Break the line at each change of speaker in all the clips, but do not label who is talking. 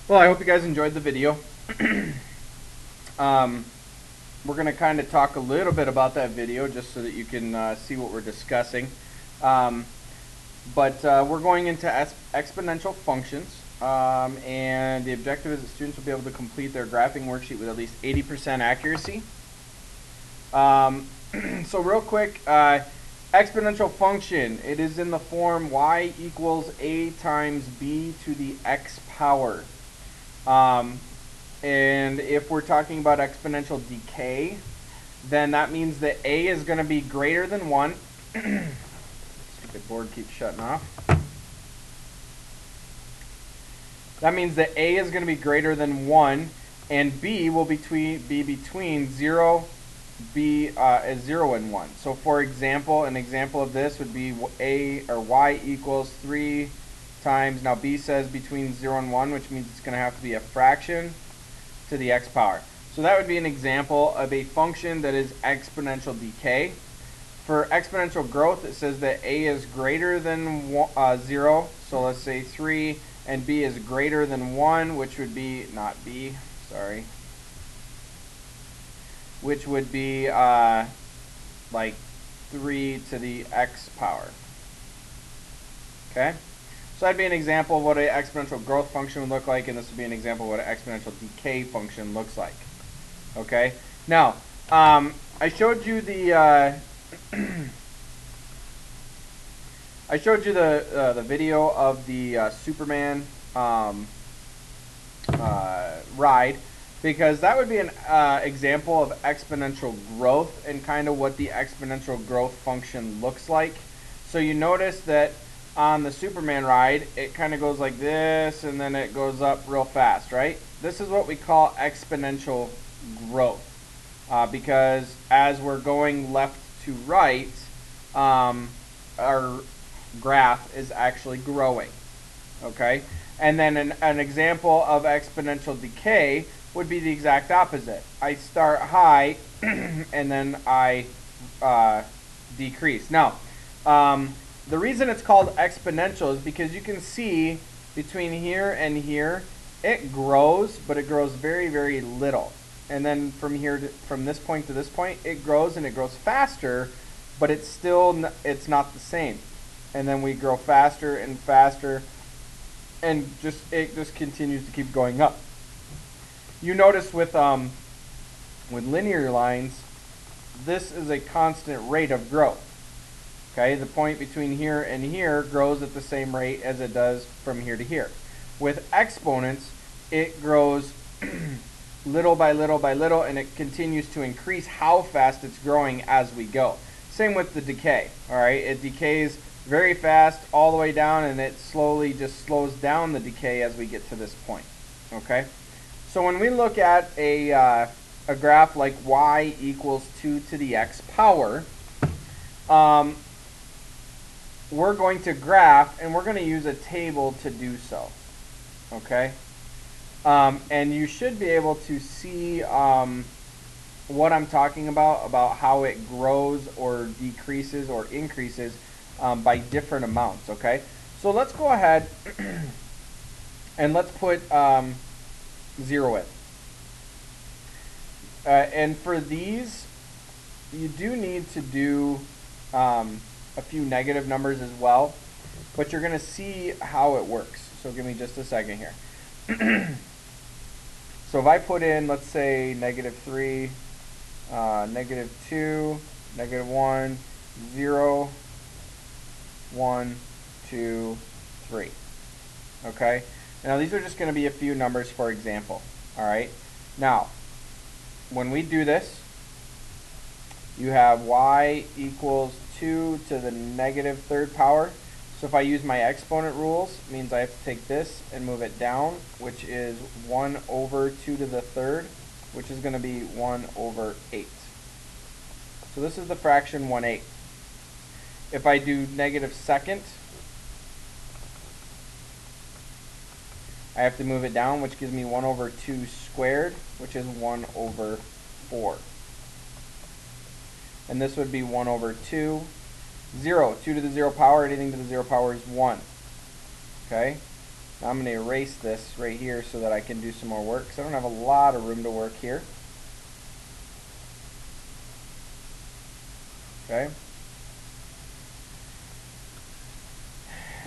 Well, I hope you guys enjoyed the video. We're going to kind of talk a little bit about that video just so that you can see what we're discussing. But we're going into exponential functions, and the objective is that students will be able to complete their graphing worksheet with at least 80% accuracy. So real quick, exponential function, it is in the form y equals a times b to the x power. And if we're talking about exponential decay, then that means that a is going to be greater than 1. Stupid board keeps shutting off. That means that a is going to be greater than 1, and b will be between 0 and 1. So for example, an example of this would be a or y equals 3 times, now b says between 0 and 1, which means it's going to have to be a fraction to the x power. So that would be an example of a function that is exponential decay. For exponential growth, it says that a is greater than 0, so let's say 3, and b is greater than 1, which would be, not b, sorry, which would be like 3 to the x power. Okay? So that'd be an example of what an exponential growth function would look like, and this would be an example of what an exponential decay function looks like. Okay? Now, I showed you the I showed you the video of the Superman ride, because that would be an example of exponential growth and kind of what the exponential growth function looks like. So you notice that on the Superman ride, it kind of goes like this, and then it goes up real fast, right? This is what we call exponential growth, because as we're going left to right, our graph is actually growing, okay? And then an example of exponential decay would be the exact opposite. I start high, and then I decrease. Now, the reason it's called exponential is because you can see between here and here, it grows, but it grows very, very little. And then from this point to this point, it grows, and it grows faster, but it's not the same. And then we grow faster and faster, and it just continues to keep going up. You notice with linear lines, this is a constant rate of growth. Okay, the point between here and here grows at the same rate as it does from here to here. With exponents, it grows little by little by little, and it continues to increase how fast it's growing as we go. Same with the decay. All right, it decays very fast all the way down, and it slowly just slows down the decay as we get to this point. Okay, so when we look at a graph like y equals 2 to the x power, we're going to graph, and we're going to use a table to do so. Okay, and you should be able to see what I'm talking about how it grows or decreases or increases by different amounts. Okay, so let's go ahead and let's put 0 in. And for these, you do need to do a few negative numbers as well, but you're going to see how it works. So give me just a second here. So if I put in, let's say, -3, -2, -1, 0, 1, 2, 3. Okay? Now these are just going to be a few numbers for example. All right? Now, when we do this, you have y equals 2 to the -3rd power. So if I use my exponent rules, it means I have to take this and move it down, which is 1 over 2 to the third, which is going to be 1 over 8. So this is the fraction 1/8. If I do negative second, I have to move it down, which gives me 1 over 2 squared, which is 1 over 4. And this would be 1 over 2. 0, 2 to the 0 power, anything to the 0 power is 1. Okay? Now I'm going to erase this right here so that I can do some more work, because I don't have a lot of room to work here. Okay?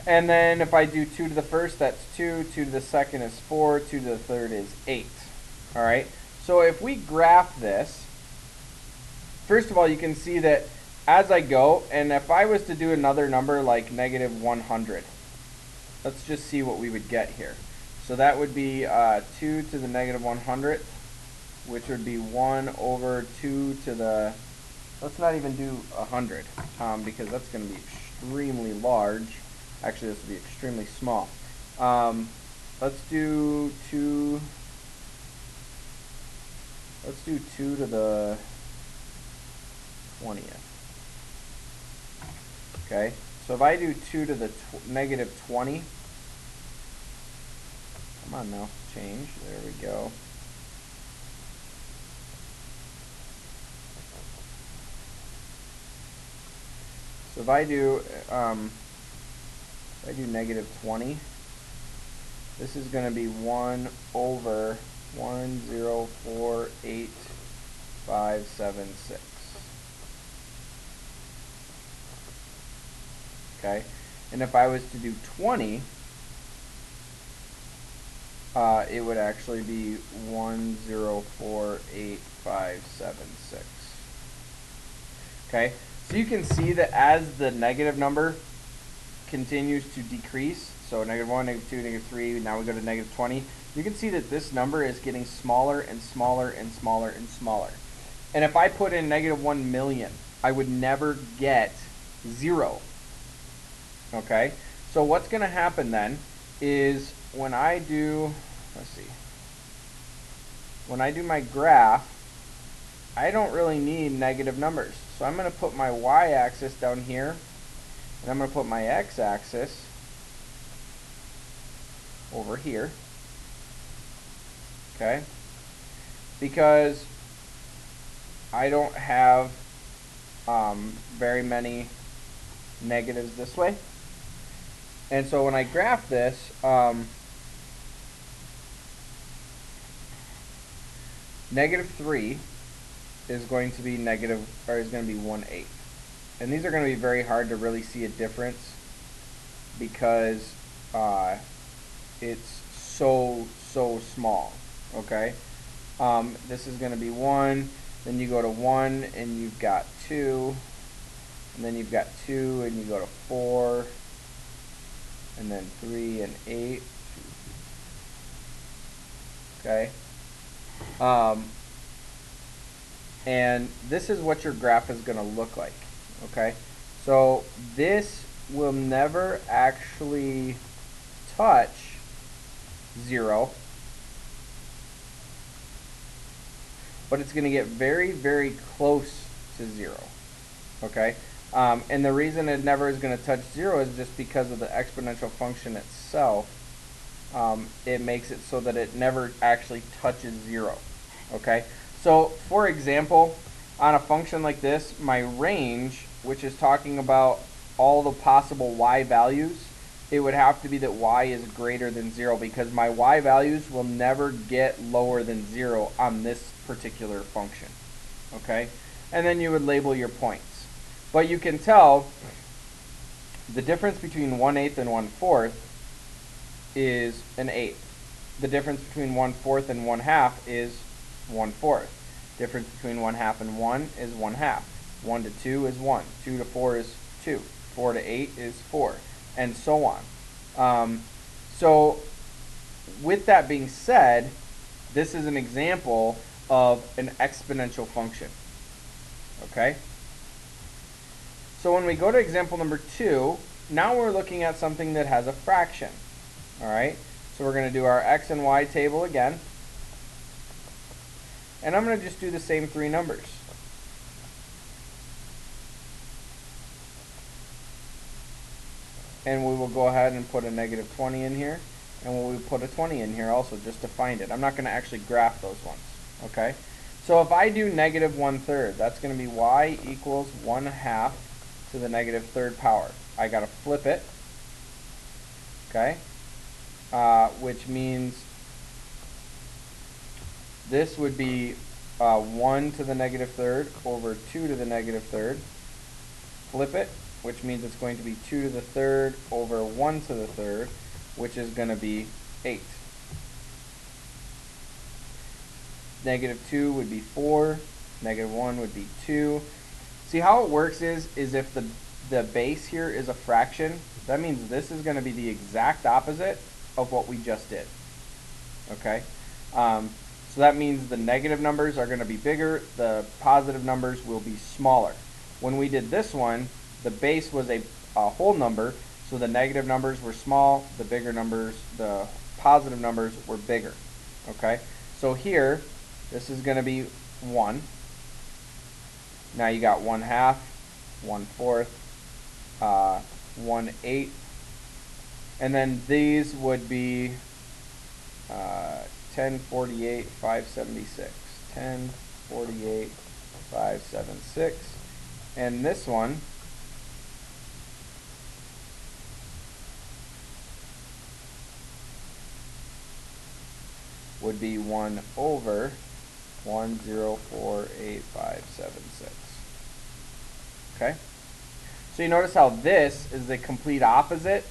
And then if I do 2 to the first, that's 2. 2 to the second is 4. 2 to the third is 8. Alright? So if we graph this, first of all, you can see that as I go, and if I was to do another number like negative 100, let's just see what we would get here. So that would be 2 to the negative 100th, which would be 1 over 2 to the, let's not even do 100, because that's going to be extremely large. Actually, this would be extremely small. Let's do 2 to the 20th. Okay, so if I do 2 to the negative 20, come on now, change, there we go. So if I do negative 20, this is going to be 1 over 1,048,576. Okay, and if I was to do 20, it would actually be 1,048,576. Okay, so you can see that as the negative number continues to decrease, so negative 1, negative 2, negative 3, now we go to negative 20, you can see that this number is getting smaller and smaller and smaller and smaller. And if I put in negative 1 million, I would never get 0. Okay, so what's going to happen then is when I do, when I do my graph, I don't really need negative numbers. So I'm going to put my y-axis down here, and I'm going to put my x-axis over here. Okay, because I don't have very many negatives this way. And so when I graph this, negative 3 is going to be negative, or is going to be 1/8. And these are going to be very hard to really see a difference because it's so small. Okay, this is going to be 1, then you go to 1 and you've got 2, and then you've got 2 and you go to 4, and then 3 and 8. Okay, and this is what your graph is going to look like. Okay, so this will never actually touch 0, but it's going to get very close to 0. Okay, and the reason it never is going to touch 0 is just because of the exponential function itself. It makes it so that it never actually touches 0. Okay, so for example, on a function like this, my range, which is talking about all the possible y values, it would have to be that y is greater than 0, because my y values will never get lower than 0 on this particular function. Okay, and then you would label your points. But you can tell the difference between 1/8 and 1/4 is an 1/8. The difference between 1/4 and 1/2 is 1/4. Difference between 1/2 and 1 is 1/2. 1 to 2 is 1. 2 to 4 is 2. 4 to 8 is 4, and so on. So with that being said, this is an example of an exponential function. Okay? So when we go to example number 2, now we're looking at something that has a fraction. All right, so we're going to do our x and y table again, and I'm going to just do the same three numbers. And we will go ahead and put a negative 20 in here, and we will put a 20 in here also just to find it. I'm not going to actually graph those ones, okay? So if I do negative 1/3, that's going to be y equals 1/2 to the negative third power. I got to flip it, okay? Which means this would be 1 to the negative third over 2 to the negative third. Flip it, which means it's going to be 2 to the third over 1 to the third, which is going to be 8. Negative 2 would be 4, negative 1 would be 2. See how it works is if the base here is a fraction, that means this is going to be the exact opposite of what we just did. Okay? So that means the negative numbers are going to be bigger, the positive numbers will be smaller. When we did this one, the base was a whole number, so the negative numbers were small, the bigger numbers, the positive numbers were bigger. Okay? So here, this is going to be 1. Now you got 1/2, 1/4, 1/8, and then these would be 10, 48, 576. 10, 48, 576. And this one would be 1 over 1048576. Okay? So you notice how this is the complete opposite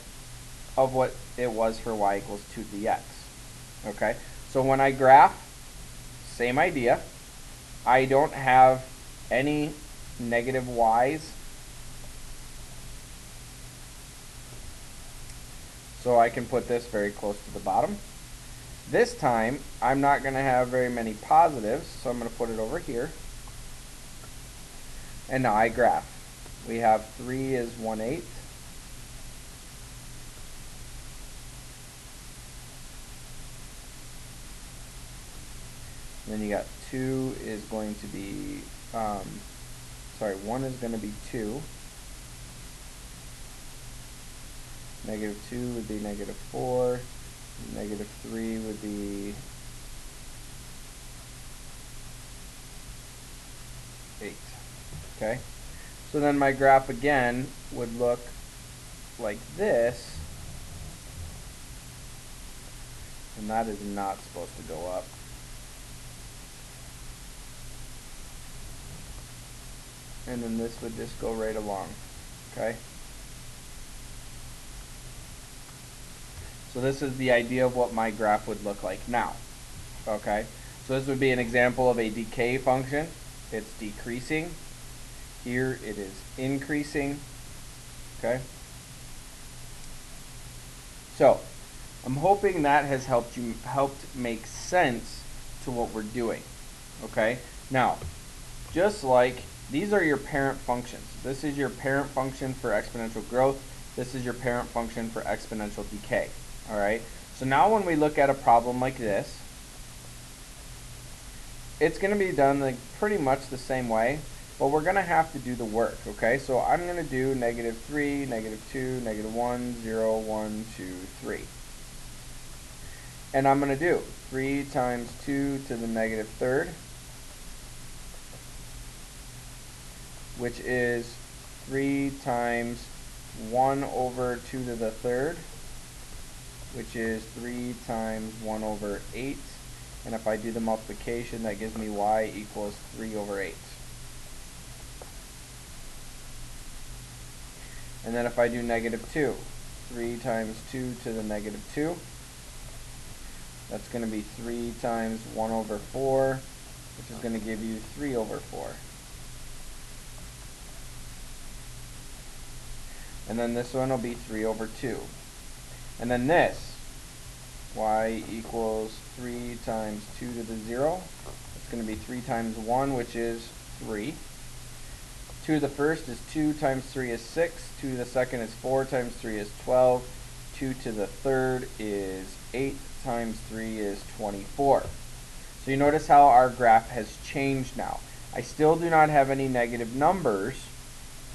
of what it was for y equals 2 to the x. Okay? So when I graph, same idea. I don't have any negative y's. So I can put this very close to the bottom. This time, I'm not going to have very many positives, so I'm going to put it over here. And now I graph. We have 3 is 1/8. Then you got 2 is going to be, 1 is going to be 2. Negative 2 would be negative 4. Negative 3 would be 8. Okay? So then my graph again would look like this. And that is not supposed to go up. And then this would just go right along. Okay? So this is the idea of what my graph would look like now. Okay? So this would be an example of a decay function. It's decreasing. Here it is increasing. Okay? So, I'm hoping that has helped make sense to what we're doing. Okay? Now, just like these are your parent functions. This is your parent function for exponential growth. This is your parent function for exponential decay. Alright, so now when we look at a problem like this, it's going to be done like pretty much the same way, but we're going to have to do the work, okay? So I'm going to do negative 3, negative 2, negative 1, 0, 1, 2, 3. And I'm going to do 3 times 2 to the negative third, which is 3 times 1 over 2 to the third, which is 3 times 1 over 8. And if I do the multiplication, that gives me y equals 3 over 8. And then if I do negative 2, 3 times 2 to the negative 2, that's going to be 3 times 1 over 4, which is going to give you 3 over 4. And then this one will be 3 over 2. And then this, y equals 3 times 2 to the 0. It's going to be 3 times 1, which is 3. 2 to the first is 2 times 3 is 6. 2 to the second is 4 times 3 is 12. 2 to the third is 8 times 3 is 24. So you notice how our graph has changed now. I still do not have any negative numbers.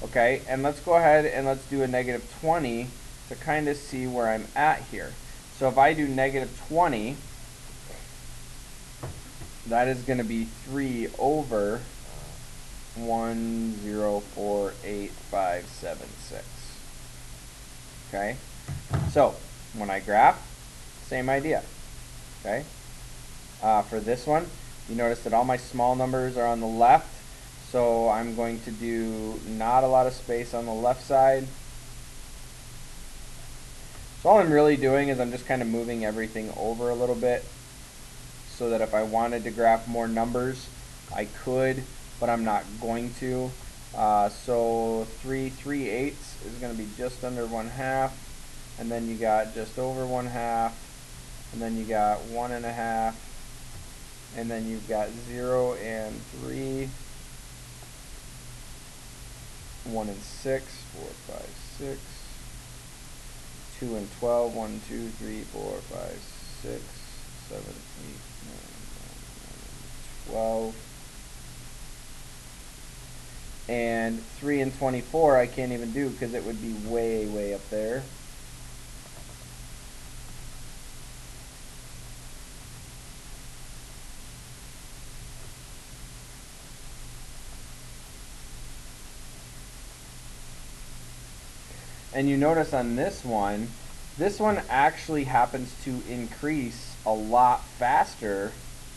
Okay, and let's go ahead and let's do a negative 20 to kind of see where I'm at here. So if I do negative 20, that is going to be 3 over 1,048,576. Okay, so when I graph, same idea. Okay, for this one, you notice that all my small numbers are on the left, so I'm going to do not a lot of space on the left side. So all I'm really doing is I'm just kind of moving everything over a little bit so that if I wanted to graph more numbers, I could, but I'm not going to. So 3/3/8 is going to be just under 1/2, and then you got just over 1/2, and then you got 1.5, and then you've got 0 and 3, 1 and 6, 4, 5, 6, 2 and 12, 1, 2, 3, 4, 5, 6, 7, 8, 9, 10, 11, 12. And 3 and 24 I can't even do because it would be way, way up there. And you notice on this one actually happens to increase a lot faster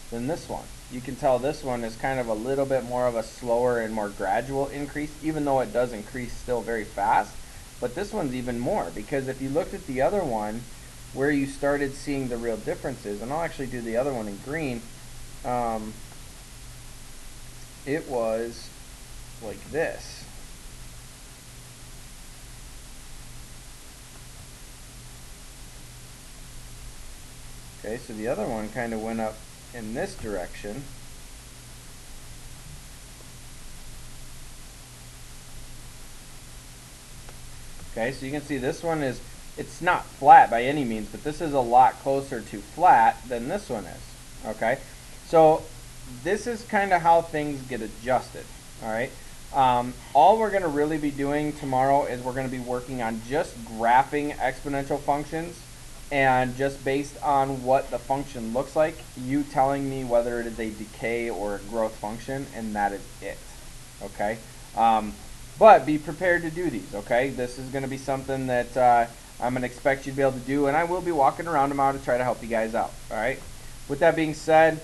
than this one. You can tell this one is kind of a little bit more of a slower and more gradual increase, even though it does increase still very fast. But this one's even more, because if you looked at the other one where you started seeing the real differences, and I'll actually do the other one in green, it was like this. Okay, so the other one kind of went up in this direction. Okay, so you can see this one is, it's not flat by any means, but this is a lot closer to flat than this one is. Okay, so this is kind of how things get adjusted. All right, all we're going to really be doing tomorrow is we're going to be working on just graphing exponential functions, and just based on what the function looks like, you telling me whether it is a decay or a growth function, and that is it. Okay, but be prepared to do these. Okay, this is going to be something that I'm going to expect you to be able to do, and I will be walking around tomorrow to try to help you guys out. All right, with that being said,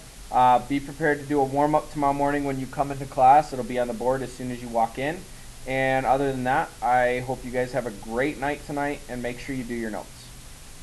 be prepared to do a warm-up tomorrow morning when you come into class. It'll be on the board as soon as you walk in. And other than that, I hope you guys have a great night tonight, and make sure you do your notes.